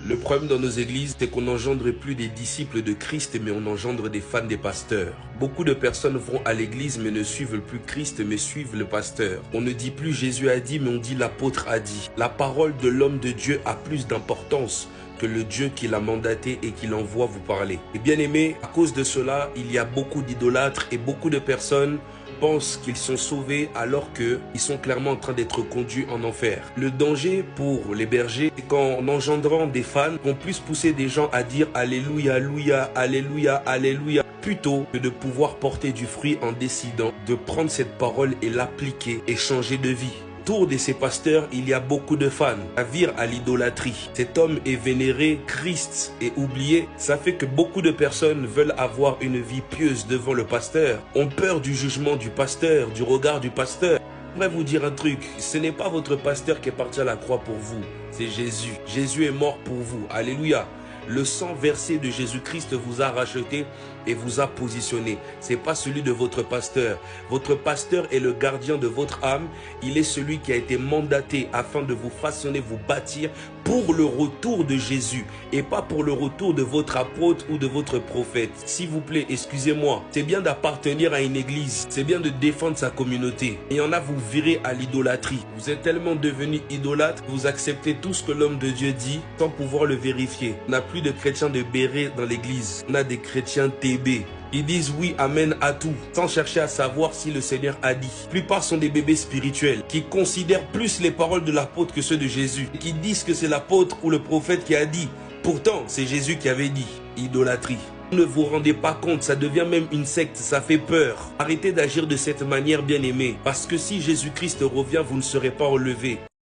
Le problème dans nos églises, c'est qu'on n'engendre plus des disciples de Christ, mais on engendre des fans des pasteurs. Beaucoup de personnes vont à l'église, mais ne suivent plus Christ, mais suivent le pasteur. On ne dit plus Jésus a dit, mais on dit l'apôtre a dit. La parole de l'homme de Dieu a plus d'importance que le Dieu qui l'a mandaté et qui l'envoie vous parler. Et bien aimé, à cause de cela, il y a beaucoup d'idolâtres et beaucoup de personnes pensent qu'ils sont sauvés alors qu'ils sont clairement en train d'être conduits en enfer. Le danger pour les bergers, c'est qu'en engendrant des fans, qu'on puisse pousser des gens à dire Alléluia, Alléluia, Alléluia, Alléluia, plutôt que de pouvoir porter du fruit en décidant de prendre cette parole et l'appliquer et changer de vie. Autour de ces pasteurs, il y a beaucoup de fans. Ça vire à l'idolâtrie. Cet homme est vénéré, Christ est oublié. Ça fait que beaucoup de personnes veulent avoir une vie pieuse devant le pasteur, ont peur du jugement du pasteur, du regard du pasteur. Je voudrais vous dire un truc, ce n'est pas votre pasteur qui est parti à la croix pour vous, c'est Jésus. Jésus est mort pour vous. Alléluia. Le sang versé de Jésus-Christ vous a racheté et vous a positionné. Ce n'est pas celui de votre pasteur. Votre pasteur est le gardien de votre âme. Il est celui qui a été mandaté afin de vous façonner, vous bâtir pour le retour de Jésus et pas pour le retour de votre apôtre ou de votre prophète. S'il vous plaît, excusez-moi. C'est bien d'appartenir à une église. C'est bien de défendre sa communauté. Et il y en a, vous virez à l'idolâtrie. Vous êtes tellement devenu idolâtre, vous acceptez tout ce que l'homme de Dieu dit sans pouvoir le vérifier. On n'a plus de chrétiens de béret dans l'église. On a des chrétiens TB. Ils disent oui, amen à tout, sans chercher à savoir si le Seigneur a dit. La plupart sont des bébés spirituels qui considèrent plus les paroles de l'apôtre que ceux de Jésus. Et qui disent que c'est l'apôtre ou le prophète qui a dit. Pourtant, c'est Jésus qui avait dit. Idolâtrie. Vous ne vous rendez pas compte, ça devient même une secte, ça fait peur. Arrêtez d'agir de cette manière, bien-aimés. Parce que si Jésus-Christ revient, vous ne serez pas enlevés.